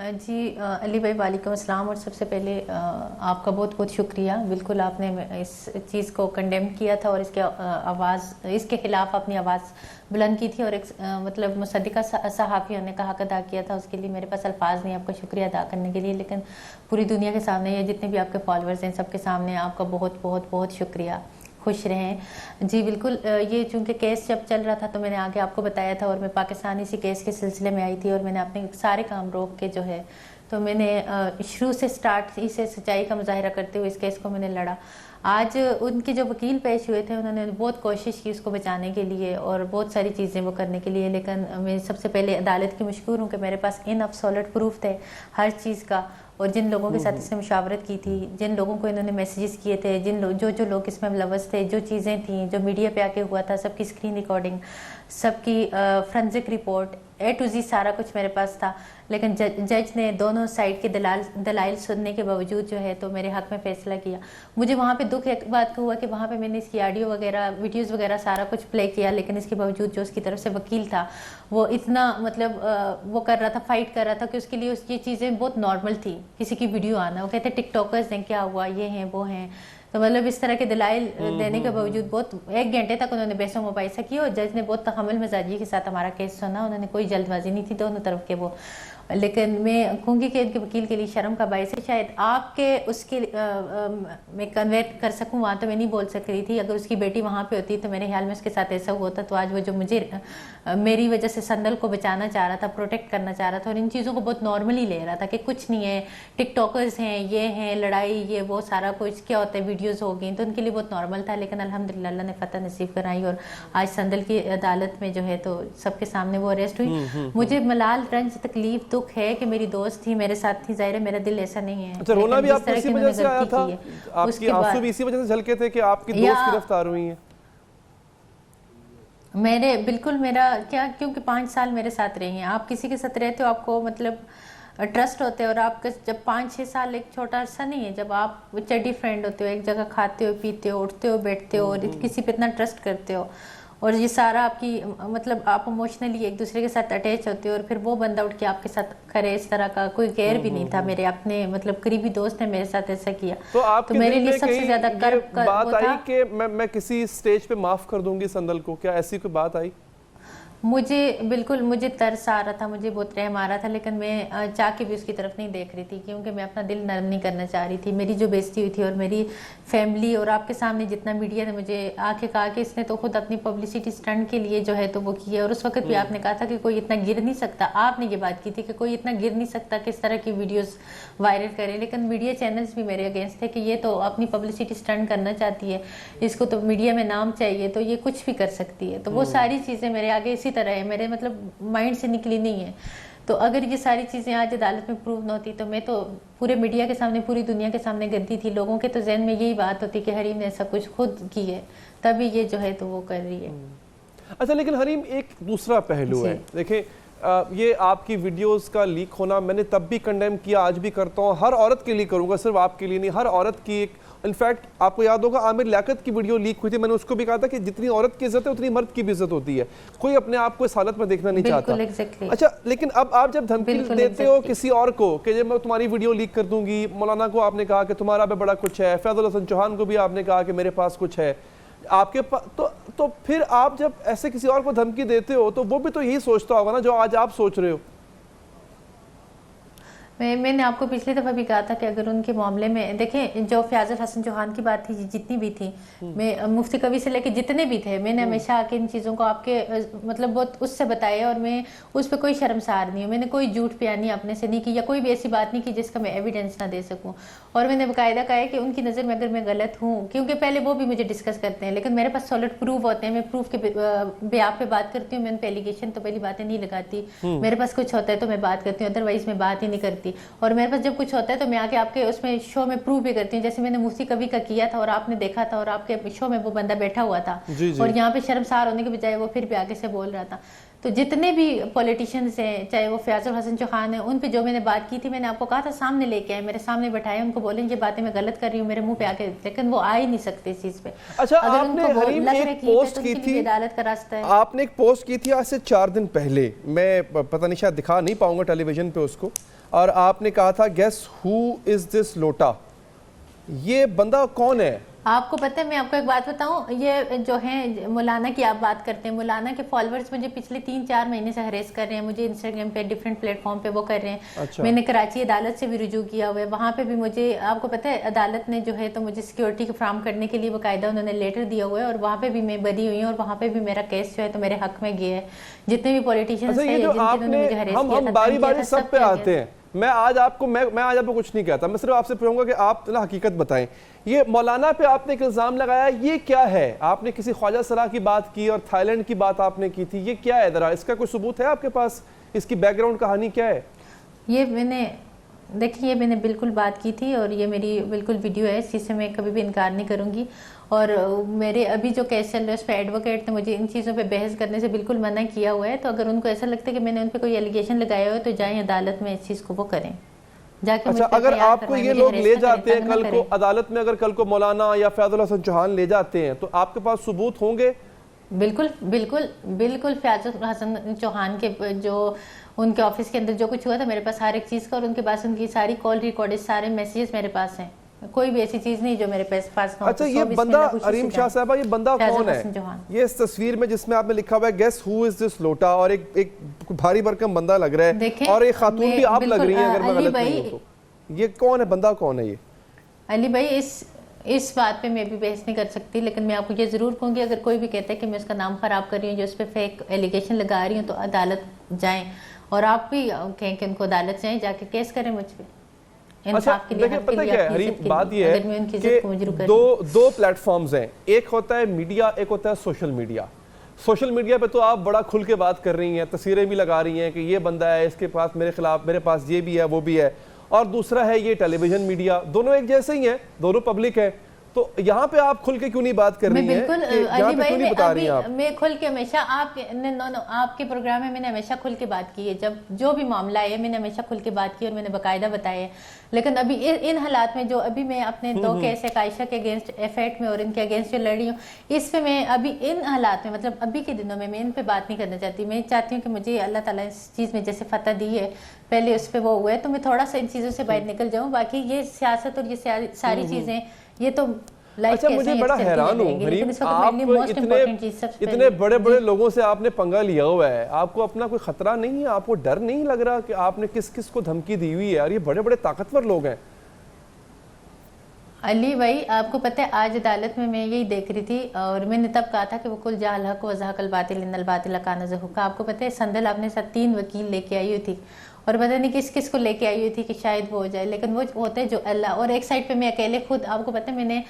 जी अली भाई, वालेकुम अस्सलाम। और सबसे पहले आपका बहुत बहुत शुक्रिया। बिल्कुल आपने इस चीज़ को कंडेम किया था और इसके खिलाफ अपनी आवाज़ बुलंद की थी और एक मतलब मुसद्दिका सहाफ़ियों ने का हक अदा किया था। उसके लिए मेरे पास अल्फाज नहीं आपका शुक्रिया अदा करने के लिए, लेकिन पूरी दुनिया के सामने या जितने भी आपके फॉलोअर्स हैं सबके सामने आपका बहुत बहुत बहुत शुक्रिया। खुश रहें। जी बिल्कुल, ये चूँकि केस जब चल रहा था तो मैंने आगे आपको बताया था और मैं पाकिस्तान इसी केस के सिलसिले में आई थी और मैंने अपने सारे काम रोक के जो है तो मैंने शुरू से स्टार्ट इसे सच्चाई का मुजाहिरा करते हुए इस केस को मैंने लड़ा। आज उनके जो वकील पेश हुए थे उन्होंने बहुत कोशिश की उसको बचाने के लिए और बहुत सारी चीज़ें वो करने के लिए, लेकिन मैं सबसे पहले अदालत की मशकूर हूँ कि मेरे पास इनअब्सोल्यूट प्रूफ थे हर चीज़ का और जिन लोगों के साथ इसने मुशावरत की थी, जिन लोगों को इन्होंने मैसेजेस किए थे, जो लोग इसमें मुलव्वस थे, जो चीज़ें थी, जो मीडिया पे आके हुआ था, सबकी स्क्रीन रिकॉर्डिंग, सबकी forensic report, A to Z सारा कुछ मेरे पास था। लेकिन जज ने दोनों साइड के दलाइल सुनने के बावजूद जो है तो मेरे हक में फ़ैसला किया। मुझे वहाँ पे दुख एक बात का हुआ कि वहाँ पे मैंने इसकी ऑडियो वगैरह, वीडियोस वगैरह सारा कुछ प्ले किया, लेकिन इसके बावजूद जो उसकी तरफ से वकील था वो इतना मतलब वो कर रहा था, फाइट कर रहा था कि उसके लिए ये चीज़ें बहुत नॉर्मल थी, किसी की वीडियो आना। वो कहते टिकटॉकर्स हैं, क्या हुआ, ये हैं वो हैं। तो मतलब इस तरह के दलाइल देने के बावजूद बहुत 1 घंटे तक उन्होंने बहसों मुबाहिसा की और जज ने बहुत तहम्मुल मिजाजी के साथ हमारा केस सुना। उन्होंने कोई जल्दबाजी नहीं थी दोनों तरफ के वो। लेकिन मैं कहूँगी कि इनके वकील के लिए शर्म का बायस है। शायद आपके उसके मैं कन्वर्ट कर सकूँ, वहाँ तो मैं नहीं बोल सक रही थी। अगर उसकी बेटी वहाँ पे होती तो मेरे ख्याल में उसके साथ ऐसा हुआ था तो आज वो जो मुझे मेरी वजह से संदल को बचाना चाह रहा था, प्रोटेक्ट करना चाह रहा था और इन चीज़ों को बहुत नॉर्मली ले रहा था कि कुछ नहीं है, टिकटॉकर्स हैं, ये हैं, लड़ाई, ये वो सारा कुछ क्या होता है, वीडियोज़ हो गई, तो उनके लिए बहुत नॉर्मल था। लेकिन अल्हम्दुलिल्लाह अल्लाह ने फतह नसीब कराई और आज संदल की अदालत में जो है तो सबके सामने वो अरेस्ट हुई। मुझे मलाल, रंज, तकलीफ, दुख है कि मेरी दोस्त थी, मेरे साथ थी, जाहिर है मेरा दिल ऐसा नहीं है। अच्छा, रोना भी आपको इसी वजह से आया था? आपकी आंसू भी इसी वजह से झलके थे कि आपकी दोस्त गिरफ्तार हुई हैं? मेरे बिल्कुल, मेरा क्या, क्योंकि 5 साल मेरे साथ रही हैं। आप किसी के साथ रहते हो, आपको मतलब ट्रस्ट होते हैं और आपका जब 5-6 साल एक छोटा अर्सा नहीं है, जब आप चड्डी फ्रेंड होते हो, एक जगह खाते हो, पीते हो, उठते हो, बैठते हो और किसी पे इतना ट्रस्ट करते हो और ये सारा आपकी मतलब आप इमोशनली एक दूसरे के साथ अटैच होते हो और फिर वो बंदा उठ के आपके साथ करे इस तरह का, कोई गैर भी नहीं था। मेरे अपने मतलब करीबी दोस्त ने मेरे साथ ऐसा किया तो मेरे लिए सबसे ज्यादा कर्ब का बात आई कि मैं किसी स्टेज पे माफ कर दूंगी संदल को, क्या ऐसी कोई बात आई? मुझे बिल्कुल, मुझे तरस आ रहा था, मुझे बहुत रहम आ रहा था, लेकिन मैं चाह के भी उसकी तरफ नहीं देख रही थी क्योंकि मैं अपना दिल नरम नहीं करना चाह रही थी। मेरी जो बेइज्जती हुई थी और मेरी फैमिली और आपके सामने जितना मीडिया ने मुझे आके कहा कि इसने तो खुद अपनी पब्लिसिटी स्टंट के लिए जो है तो वो किया और उस वक्त भी आपने कहा था कि कोई इतना गिर नहीं सकता, आपने ये बात की थी कि कोई इतना गिर नहीं सकता कि इस तरह की वीडियोज़ वायरल करे। लेकिन मीडिया चैनल्स भी मेरे अगेंस्ट थे कि ये तो अपनी पब्लिसिटी स्टंट करना चाहती है, इसको तो मीडिया में नाम चाहिए, तो ये कुछ भी कर सकती है। तो वो सारी चीज़ें मेरे आगे इसी तरह है, मेरे मतलब माइंड से निकली नहीं है। तो अगर ये सारी चीज़ें आज अदालत में प्रूव न होती तो मैं तो पूरे मीडिया के सामने, पूरी दुनिया के सामने गद्दी थी। लोगों के तो जहन में यही बात होती कि हरीम ने ऐसा कुछ खुद की है, तभी ये जो है तो वो कर रही है। अच्छा, लेकिन हरीम एक दूसरा पहलू है, देखें ये आपकी वीडियोस का लीक होना मैंने तब भी कंडेम किया, आज भी करता हूँ, हर औरत के लिए करूँगा, सिर्फ आपके लिए नहीं, हर औरत की एक, इनफैक्ट आपको याद होगा आमिर लियाकत की वीडियो लीक हुई थी, मैंने उसको भी कहा था कि जितनी औरत की इज्जत है उतनी मर्द की भी इज्जत होती है, कोई अपने आप को इस हालत में देखना नहीं चाहता। exactly. अच्छा, लेकिन अब आप जब धमकी देते हो किसी और को कि जब मैं तुम्हारी वीडियो लीक कर दूंगी, मौलाना को आपने कहा कि तुम्हारा भी बड़ा कुछ है, फैजुल हसन चौहान को भी आपने कहा कि मेरे पास कुछ है आपके पास, तो फिर आप जब ऐसे किसी और को धमकी देते हो तो वो भी तो यही सोचता होगा ना जो आज आप सोच रहे हो। मैंने आपको पिछली दफ़ा भी कहा था कि अगर उनके मामले में देखें, जो फैजुल हसन चौहान की बात थी, जितनी भी थी, मैं मुफ्ती कवि से लेके जितने भी थे, मैंने हमेशा आके इन चीज़ों को आपके मतलब बहुत उससे बताया और मैं उस पर कोई शर्मसार नहीं हूँ। मैंने कोई झूठ बयानी अपने से नहीं की या कोई भी ऐसी बात नहीं की जिसका मैं एविडेंस ना दे सकूँ। और मैंने बाकायदा कहा है कि उनकी नज़र में अगर मैं गलत हूँ, क्योंकि पहले वो भी मुझे डिस्कस करते हैं, लेकिन मेरे पास सॉलिड प्रूफ होते हैं, मैं प्रूफ के बेयाब पे बात करती हूँ, मैं उन पर एलिगेशन तो पहली बातें नहीं लगाती। मेरे पास कुछ होता है तो मैं बात करती हूँ, अदरवाइज मैं बात ही नहीं करती। और मेरे पास जब कुछ होता है तो मैं आके आपके उसमें शो में प्रूव भी करती हूँ, जैसे मैंने मुफ्ती कवि का किया था और आपने देखा था और आपके शो में वो बंदा बैठा हुआ था और यहाँ पे शर्मसार होने के बजाय वो फिर भी आगे से बोल रहा था। तो जितने भी पॉलिटिशियंस हैं, चाहे वो फैजुल हसन चौहान है, उन पे जो मैंने बात की थी, मैंने आपको कहा था सामने लेके आए, मेरे सामने बैठाए, उनको बोलें ये बातें मैं गलत कर रही हूँ, मेरे मुंह पे आके, लेकिन वो आ ही नहीं सकते इस चीज पे। अच्छा, अगर आपने उनको हरीम लग एक रहा है कि पोस्ट की थी, अदालत का रास्ता है, आपने एक पोस्ट की थी आज से 4 दिन पहले, मैं पता नहीं शायद दिखा नहीं पाऊंगा टेलीविजन पे उसको, और आपने कहा था गेस हु इज दिस लोटा, ये बंदा कौन है? आपको पता है, मैं आपको एक बात बताऊं, ये जो है मौलाना की आप बात करते हैं, मौलाना के फॉलोअर्स मुझे पिछले 3-4 महीने से हरेस कर रहे हैं, मुझे इंस्टाग्राम पे डिफरेंट प्लेटफॉर्म पे वो कर रहे हैं। अच्छा। मैंने कराची अदालत से भी रुजू किया हुआ है, वहाँ पे भी मुझे, आपको पता है अदालत ने जो है तो मुझे सिक्योरिटी फ्राहम करने के लिए बाकायदा उन्होंने लेटर दिया हुआ है और वहाँ पे भी मैं बरी हुई हूँ और वहाँ पे भी मेरा केस जो है तो मेरे हक में गया है। जितने भी पॉलिटिशियंस हम बारी बारी सब पे आते हैं, मैं आज आपको कुछ नहीं कहता, मैं सिर्फ आपसे पूछूंगा कि आप ना हकीकत बताएं, ये मौलाना पे आपने एक इल्ज़ाम लगाया, ये क्या है? आपने किसी ख्वाजा सरा की बात की और थाईलैंड की बात आपने की थी, ये क्या है? जरा इसका कोई सबूत है आपके पास? इसकी बैकग्राउंड कहानी क्या है? ये मैंने देखिए, ये मैंने बिल्कुल बात की थी और ये मेरी बिल्कुल वीडियो है, इस चीज़ से मैं कभी भी इनकार नहीं करूँगी। और मेरे अभी जो केस चल रहा है उस पर एडवोकेट ने मुझे इन चीज़ों पे बहस करने से बिल्कुल मना किया हुआ है। तो अगर उनको ऐसा लगता है कि मैंने उन पर कोई एलिगेशन लगाया हुआ है तो जाएँ अदालत में इस चीज़ को वो करें जाके। अच्छा, अगर आपको ये लोग ले जाते हैं कल को अदालत में, अगर कल को मौलाना या फैजुल हसन चौहान ले जाते हैं तो आपके पास सबूत होंगे? बिल्कुल बिल्कुल बिल्कुल। फैजुल हसन चौहान के जो उनके ऑफिस के अंदर जो कुछ हुआ था मेरे पास हर एक चीज़ का, और उनके पास उनकी सारी कॉल रिकॉर्डेड सारे मैसेजेस मेरे पास हैं। कोई भी ऐसी चीज़ नहीं जो मेरे पास ना हो। अच्छा, ये बंदा अरीम शाह साहबा, ये बंदा कौन है? ये इस तस्वीर में जिसमें आपने लिखा हुआ है गेस हु इज दिस लोटा, और एक भारी भरकम बंदा लग रहा है और एक खातून भी आप लग रही हैं अगर मैं गलत नहीं हूं तो। ये कौन है, बंदा कौन है ये? अली भाई, इस बात पे मैं भी बहस नहीं कर सकती, लेकिन मैं आपको ये ज़रूर कहूँगी अगर कोई भी कहता है कि मैं उसका नाम ख़राब कर रही हूँ, जो उस पर फेक एलिगेशन लगा रही हूँ, तो अदालत जाएं। और आप भी कहें कि उनको अदालत जाएं, जाके केस करें मुझ पर। अच्छा, देखिए पता क्या है हरीम, बात ये है कि दो प्लेटफॉर्म्स हैं, एक होता है मीडिया, एक होता है सोशल मीडिया। सोशल मीडिया पे तो आप बड़ा खुल के बात कर रही हैं, तस्वीरें भी लगा रही हैं कि ये बंदा है, इसके पास मेरे खिलाफ, मेरे पास ये भी है वो भी है। और दूसरा है ये टेलीविजन मीडिया, दोनों एक जैसे ही हैं, दोनों पब्लिक है। तो यहाँ पे आप खुल के क्यों नहीं बात कर रही हैं? बिल्कुल यहाँ पे क्यों नहीं बता रही हैं आप? मैं खुल के हमेशा आपके प्रोग्राम में मैंने हमेशा खुल के बात की है। जब जो भी मामला है मैंने हमेशा खुल के बात की और मैंने बाकायदा बताया है। लेकिन अभी इन हालात में जो अभी मैं अपने दो केस है आयशा के अगेंस्ट एफएट में और इनके अगेंस्ट जो लड़ रही हूँ, इस पे मैं अभी इन हालात में, मतलब अभी के दिनों में मैं इन पे बात नहीं करना चाहती। मैं चाहती हूँ कि मुझे अल्लाह ताला इस चीज़ में जैसे फतह दी है, पहले उस पर वो हुआ है, तो मैं थोड़ा सा इन चीज़ों से बाहर निकल जाऊँ। बाकी ये सियासत और ये सारी चीज़ें ये तो अच्छा, मुझे बड़ा हैरान हूँ हरीम, आप इतने बड़े बड़े लोगों से आपने पंगा लिया हुआ है, आपको अपना कोई खतरा नहीं है? आपको डर नहीं लग रहा कि आपने किस किस को धमकी दी हुई है? यार ये बड़े बड़े ताकतवर लोग हैं। अली भाई, आपको पता है आज अदालत में मैं यही देख रही थी और मैंने तब कहा था कि वो कुल जाल हक व ज़हकल बातिल इन्नल बातिल कान ज़हूका। आपको पता है संदल आपने साथ 3 वकील लेके आई हुई थी और पता नहीं किस किस को लेके आई हुई थी कि शायद वो हो जाए, लेकिन वो होते जो अल्लाह। और एक साइड पे मैं अकेले खुद, आपको पता है मैंने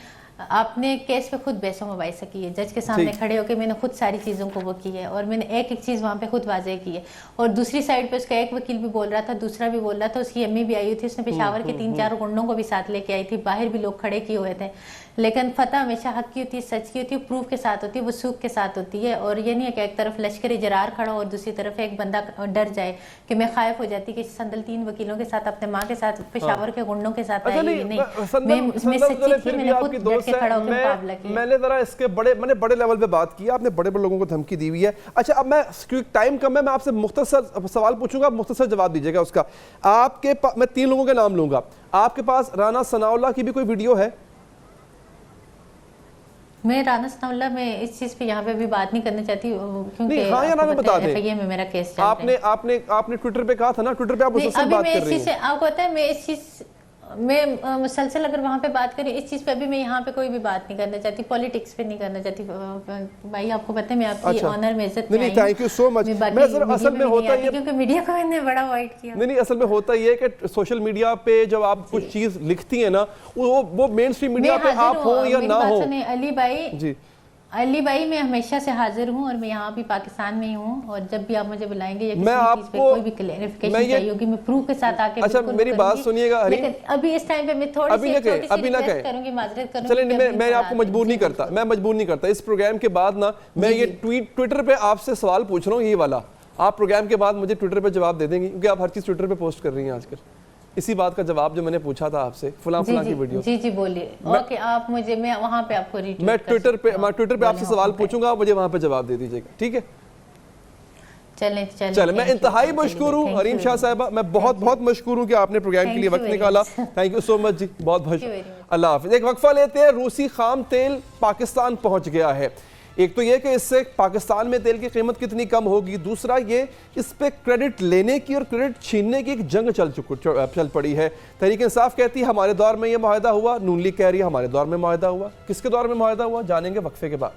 आपने केस पे खुद बहसों मुबाहिसा की है, जज के सामने खड़े होकर मैंने खुद सारी चीज़ों को वो की है और मैंने एक एक चीज़ वहाँ पे खुद वाज़ेह की है। और दूसरी साइड पे उसका एक वकील भी बोल रहा था, दूसरा भी बोल रहा था, उसकी अम्मी भी आई हुई थी, उसने पेशावर के 3-4 गुंडों को भी साथ लेके आई थी, बाहर भी लोग खड़े किए हुए थे। लेकिन फतह हमेशा हक की होती है, सच की होती है, प्रूफ के साथ होती है, वो सूख के साथ होती है। और ये नहीं है कि एक तरफ लश्कर जरार खड़ा और दूसरी तरफ एक बंदा डर जाए कि मैं खायफ हो जाती कि संदल 3 वकीलों के साथ अपने माँ के साथ पेशावर के गुंडों के साथ आई नहीं। मैं सच्ची थी, मैंने खुद डट के खड़ा होकर मुकाबला किया। मैंने जरा इसके मैंने बड़े लेवल पे बात की, आपने बड़े बड़े लोगों को धमकी दी हुई है। अच्छा, अब मैं क्योंकि टाइम कम है, मैं आपसे मुख्तसर सवाल पूछूंगा, मुख्तसर जवाब दीजिएगा उसका। आपके मैं 3 लोगों के नाम लूंगा, आपके पास राना सनाउल्लाह की भी कोई वीडियो है? मैं राना सनाउल्लाह में इस चीज पे यहाँ पे भी बात नहीं करना चाहती क्योंकि हाँ या ना में बता दें। FIA में मेरा केस चल रहा है। आपने ट्विटर पे कहा था ना, ट्विटर पे आप मुझसे बात कर रही हैं। आपको पता है मैं इस चीज मैं मुसलसल अगर वहाँ पे बात करी इस चीज़ पे अभी मैं यहाँ पे कोई भी बात नहीं करना चाहती, पॉलिटिक्स पे नहीं करना चाहती। भाई आपको पता है मैं आपकी ऑनर में इज्जत में आई हूँ। Thank you so much. असल में होता है क्योंकि मीडिया को मैंने बड़ा अवॉइड किया। नहीं, असल में होता ये है कि सोशल मीडिया पे जब आप कुछ चीज लिखती है ना, वो मेन स्ट्रीम मीडिया पे आप हो या ना हो। अली भाई जी, अली भाई मैं हमेशा से हाजिर हूँ और मैं यहाँ भी पाकिस्तान में ही हूँ और जब भी आप मुझे बुलाएंगे या मैं आपको कोई भी क्लैरिफिकेशन चाहिए होगी मैं प्रूफ के साथ आके अच्छा मेरी बात सुनिएगा। लेकिन अभी इस टाइम पे मैं थोड़ी सी रिक्वेस्ट करूंगी, माजरत करूंगी। चलिए मैं आपको मजबूर नहीं करता, मैं मजबूर नहीं करता। इस प्रोग्राम के बाद ना मैं ये ट्विटर पे आपसे सवाल पूछ रहा हूँ, ये वाला आप प्रोग्राम के बाद मुझे ट्विटर पे जवाब दे देंगे क्योंकि आप हर चीज ट्विटर पे पोस्ट कर रही हैं आजकल। इसी बात का जवाब जो मैंने पूछा था आपसे, फलां की वीडियो। जी बोलिए। ओके, आप मुझे मैं वहां पे आपको मैं ट्विटर पे आपसे सवाल पूछूंगा, मुझे वहां पे जवाब दे दीजिएगा, ठीक है? चले मैं इंतहाई मशकूर हूँ हरीम शाह साहिबा, मैं बहुत मशकूर हूँ कि आपने प्रोग्राम के लिए वक्त निकाला। थैंक यू सो मच जी, बहुत अल्लाह हाफिज। एक वक्फा लेते हैं। रूसी खाम तेल पाकिस्तान पहुंच गया है। एक तो ये कि इससे पाकिस्तान में तेल की कीमत कितनी कम होगी, दूसरा ये इस पे क्रेडिट लेने की और क्रेडिट छीनने की एक जंग चल पड़ी है। तहरीक इंसाफ कहती है हमारे दौर में ये मुआहदा हुआ, नून लीग कह रही है हमारे दौर में मुआहदा हुआ। किसके दौर में मुआहदा हुआ जानेंगे वक्फे के बाद।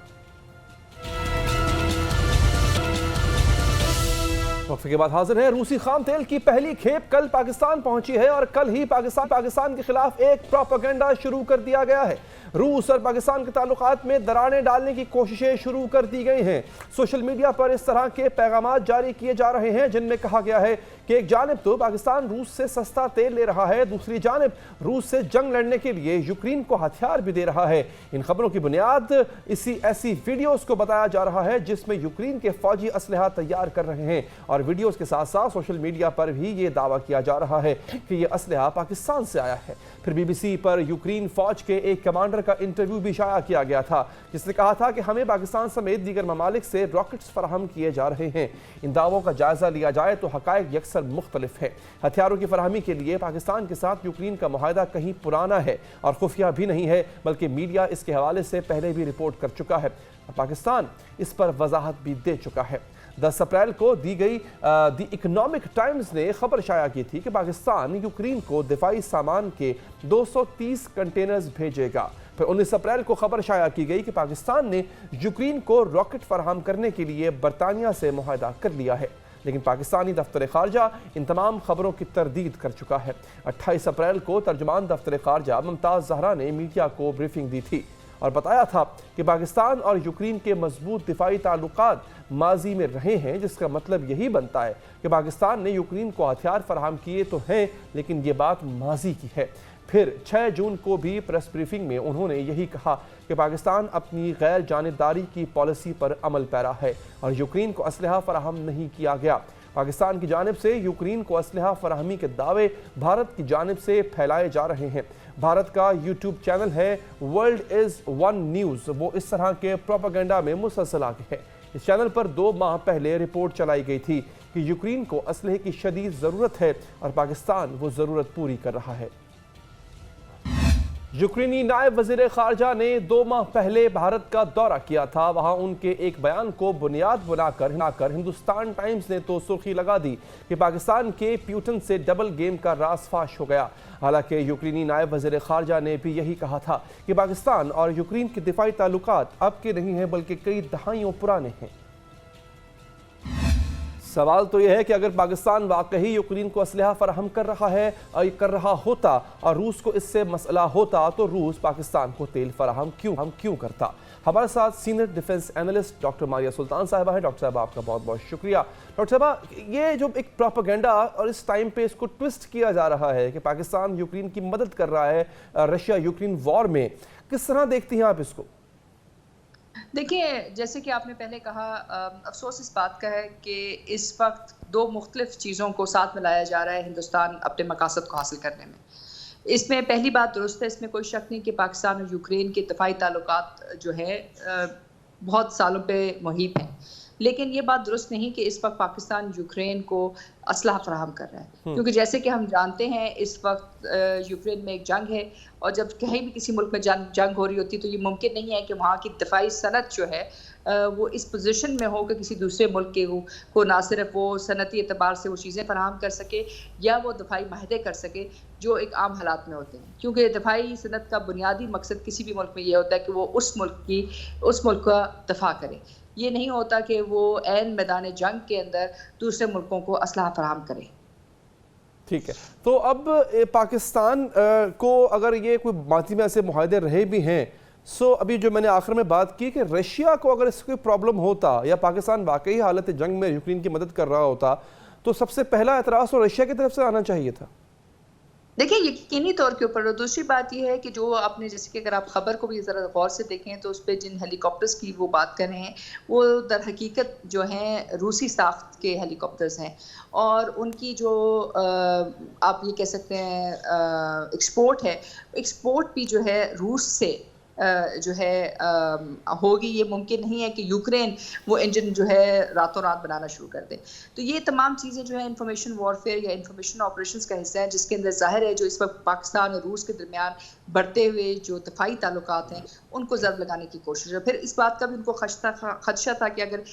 वक्फे के बाद हाजिर है। रूसी खाम तेल की पहली खेप कल पाकिस्तान पहुंची है और कल ही पाकिस्तान के खिलाफ एक प्रोपेगेंडा शुरू कर दिया गया है। रूस और पाकिस्तान के ताल्लुकात में दरारें डालने की कोशिशें शुरू कर दी गई हैं। सोशल मीडिया पर इस तरह के पैगाम जारी किए जा रहे हैं जिनमें कहा गया है कि एक जानिब तो पाकिस्तान रूस से सस्ता तेल ले रहा है, दूसरी जानिब रूस से जंग लड़ने के लिए यूक्रेन को हथियार भी दे रहा है। इन खबरों की बुनियाद ऐसी वीडियोस को बताया जा रहा है जिसमें यूक्रेन के फौजी असलहा तैयार कर रहे हैं और वीडियोस के साथ साथ सोशल मीडिया पर भी ये दावा किया जा रहा है कि यह असलहा पाकिस्तान से आया है। फिर बीबीसी पर यूक्रेन फौज के एक कमांडर का इंटरव्यू भी शाया किया गया था जिसने कहा था कि हमें पाकिस्तान समेत दीगर ममालिक से रॉकेट्स फराहम किए जा रहे हैं। इन दावों का जायजा लिया जाए तो हकायक यकसर मुख्तलिफ है। हथियारों की फराहमी के लिए पाकिस्तान के साथ यूक्रेन का मुआहदा कहीं पुराना है और खुफिया भी नहीं है, बल्कि मीडिया इसके हवाले से पहले भी रिपोर्ट कर चुका है। पाकिस्तान इस पर वजाहत भी दे चुका है। 10 अप्रैल को दी गई द इकोनॉमिक टाइम्स ने खबर शाया की थी कि पाकिस्तान यूक्रेन को दिफाई सामान के 230 कंटेनर्स भेजेगा। फिर 19 अप्रैल को खबर शाया की गई कि पाकिस्तान ने यूक्रेन को रॉकेट फराहम करने के लिए बरतानिया से मुआहदा कर लिया है, लेकिन पाकिस्तानी दफ्तर खारजा इन तमाम खबरों की तरदीद कर चुका है। 28 अप्रैल को तर्जुमान दफ्तर खारजा मुमताज़ ज़हरा ने मीडिया को ब्रीफिंग दी थी और बताया था कि पाकिस्तान और यूक्रेन के मजबूत दिफाई ताल्लुकात माजी में रहे हैं, जिसका मतलब यही बनता है कि पाकिस्तान ने यूक्रेन को हथियार फराहम किए तो हैं, लेकिन ये बात माजी की है। फिर 6 जून को भी प्रेस ब्रीफिंग में उन्होंने यही कहा कि पाकिस्तान अपनी गैर जानिबदारी की पॉलिसी पर अमल पैरा है और यूक्रेन को असलहा फराहम नहीं किया गया। पाकिस्तान की जानिब से यूक्रेन को असलहा फराहमी के दावे भारत की जानिब से फैलाए जा रहे हैं। भारत का यूट्यूब चैनल है वर्ल्ड इज़ वन न्यूज़, वो इस तरह के प्रोपेगेंडा में मुसलसल आगे है। इस चैनल पर 2 माह पहले रिपोर्ट चलाई गई थी कि यूक्रेन को असलहे की शदीद ज़रूरत है और पाकिस्तान वो ज़रूरत पूरी कर रहा है। यूक्रेनी नायब वज़ीर ख़ारजा ने 2 माह पहले भारत का दौरा किया था। वहां उनके एक बयान को बुनियाद बनाकर हिंदुस्तान टाइम्स ने तो सुर्खी लगा दी कि पाकिस्तान के प्यूटन से डबल गेम का राज फाश हो गया। हालांकि यूक्रेनी नायब वज़ीर ख़ारजा ने भी यही कहा था कि पाकिस्तान और यूक्रेन के दिफाई ताल्लुकात अब के नहीं हैं, बल्कि कई दहाइयों पुराने हैं। सवाल तो यह है कि अगर पाकिस्तान वाकई यूक्रेन को असलहा फराहम कर रहा होता और रूस को इससे मसला होता तो रूस पाकिस्तान को तेल फराहम क्यों करता। हमारे साथ senior defence analyst doctor Maria Sultan साहिबा है। डॉक्टर साहब आपका बहुत बहुत शुक्रिया। डॉक्टर साहबा, ये जो एक प्रोपेगेंडा और इस टाइम पे इसको ट्विस्ट किया जा रहा है कि पाकिस्तान यूक्रेन की मदद कर रहा है रशिया यूक्रेन वॉर में, किस तरह देखती हैं आप इसको? देखिए, जैसे कि आपने पहले कहा, अफसोस इस बात का है कि इस वक्त 2 मुख्तलिफ चीज़ों को साथ मिलाया जा रहा है हिंदुस्तान अपने मकासद को हासिल करने में। इसमें पहली बात दुरुस्त है, इसमें कोई शक नहीं कि पाकिस्तान और यूक्रेन के दिफाई ताल्लुकात जो है बहुत सालों पे मुहित हैं, लेकिन ये बात दुरुस्त नहीं कि इस वक्त पाकिस्तान यूक्रेन को असलहा फराहम कर रहा है, क्योंकि जैसे कि हम जानते हैं इस वक्त यूक्रेन में एक जंग है और जब कहीं भी किसी मुल्क में जंग हो रही होती है तो ये मुमकिन नहीं है कि वहाँ की दिफाई सनत जो है वो इस पोजीशन में हो कि किसी दूसरे मुल्क के को ना सिर्फ वो सनती एतबार से वो चीज़ें फराहम कर सके या वो दिफाई माहदे कर सके जो एक आम हालात में होते हैं, क्योंकि दिफाई सनत का बुनियादी मकसद किसी भी मुल्क में ये होता है कि वो उस मुल्क का दफा करे। ये नहीं होता कि वो ऐन मैदान जंग के अंदर दूसरे मुल्कों को असलहा फराहम करे। ठीक है, तो अब पाकिस्तान को अगर ये कोई माजी में ऐसे मुआहदे रहे भी हैं, सो अभी जो मैंने आखिर में बात की कि रशिया को अगर इससे कोई प्रॉब्लम होता या पाकिस्तान वाकई हालत जंग में यूक्रेन की मदद कर रहा होता तो सबसे पहला एतराज़ तो रशिया की तरफ से आना चाहिए था। देखिए, यकीनी तौर के ऊपर। दूसरी बात यह है कि जो आपने, जैसे कि अगर आप खबर को भी ज़रा गौर से देखें तो उस पर जिन हेलीकॉप्टर्स की वो बात कर रहे हैं वो दर हकीकत जो हैं रूसी साख्त के हेलीकॉप्टर्स हैं और उनकी जो आप ये कह सकते हैं एक्सपोर्ट भी जो है रूस से जो है होगी। ये मुमकिन नहीं है कि यूक्रेन वो इंजन जो है रातों रात बनाना शुरू कर दे। तो ये तमाम चीज़ें जो है इंफॉर्मेशन वॉरफेयर या इंफॉर्मेशन ऑपरेशंस का हिस्सा है, जिसके अंदर जाहिर है जो इस वक्त पाकिस्तान और रूस के दरमियान बढ़ते हुए जो दफाई ताल्लुकात हैं उनको ज़रब लगाने की कोशिश है। फिर इस बात का भी उनको खदशा था कि अगर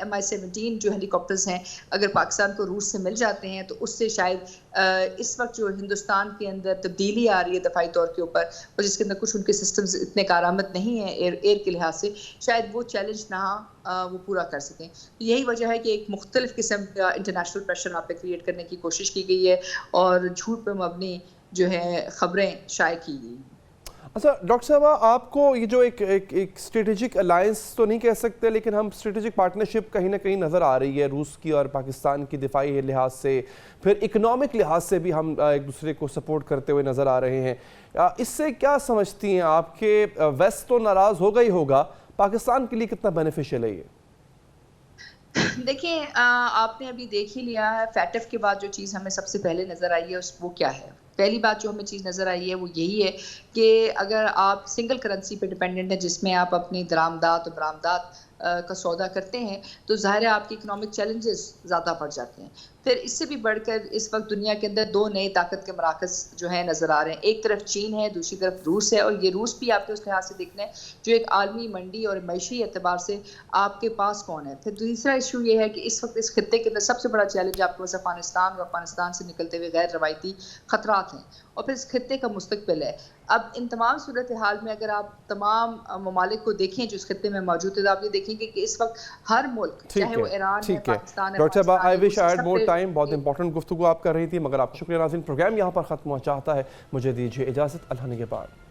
MI-17 जो हेलीकॉप्टर्स हैं अगर पाकिस्तान को रूस से मिल जाते हैं तो उससे शायद इस वक्त जो हिंदुस्तान के अंदर तब्दीली आ रही है दफाई तौर के ऊपर और जिसके अंदर कुछ उनके सिस्टम्स इतने कारआमद नहीं है एयर के लिहाज से, शायद वो चैलेंज ना वो पूरा कर सकें। तो यही वजह है कि एक मुख्तलिफ किस्म का इंटरनेशनल प्रेशर आप पे क्रिएट करने की कोशिश की गई है और झूठ पे मबनी जो है ख़बरें शाये की गई। अच्छा डॉक्टर साहब, आपको ये जो एक स्ट्रेटेजिक अलायंस तो नहीं कह सकते, लेकिन हम स्ट्रेटेजिक पार्टनरशिप कहीं ना कहीं नज़र आ रही है रूस की और पाकिस्तान की दिफाई लिहाज से, फिर इकोनॉमिक लिहाज से भी हम एक दूसरे को सपोर्ट करते हुए नज़र आ रहे हैं। इससे क्या समझती हैं आपके वेस्ट तो नाराज़ होगा ही होगा, पाकिस्तान के लिए कितना बेनिफिशियल है ये? देखिए आपने अभी देख ही लिया है, फैटफ के बाद जो चीज़ हमें सबसे पहले नज़र आई है वो क्या है? पहली बात जो हमें चीज़ नज़र आई है वो यही है कि अगर आप सिंगल करेंसी पे डिपेंडेंट हैं जिसमें आप अपनी दरामदात और बरामदात का सौदा करते हैं, तो ज़ाहिर है आपकी इकोनॉमिक चैलेंजेस ज़्यादा बढ़ जाते हैं। फिर इससे भी बढ़कर इस वक्त दुनिया के अंदर दो नए ताकत के मराकज़ जो हैं नज़र आ रहे हैं। एक तरफ चीन है, दूसरी तरफ रूस है, और ये रूस भी आपके उस लिहाज से देखना है जो एक आलमी मंडी और मईशी एतबार से आपके पास कौन है। फिर दूसरा इशू ये है कि इस वक्त इस खत्ते के अंदर सबसे बड़ा चैलेंज आपके पास अफगानिस्तान और अफगानिस्तान से निकलते हुए गैर रवायती ख़तरात हैं, और फिर इस खत्ते का मुस्तकबिल है। अब इन तमाम सूरत हाल में अगर आप तमाम ममालिक को देखें जो इस खत्ते में मौजूद है, तो आप ये देखेंगे कि इस वक्त हर मुल्क, चाहे वो ईरान है, पाकिस्तान है, डॉक्टर साहब, I wish I had more time. बहुत इंपॉर्टेंट गुफ्तगू आप कर रही थी, मगर आपका शुक्रिया नाज़रीन। प्रोग्राम यहाँ पर ख़त्म हुआ चाहता है, मुझे दीजिए इजाज़त। अल्लाह ने के बाद।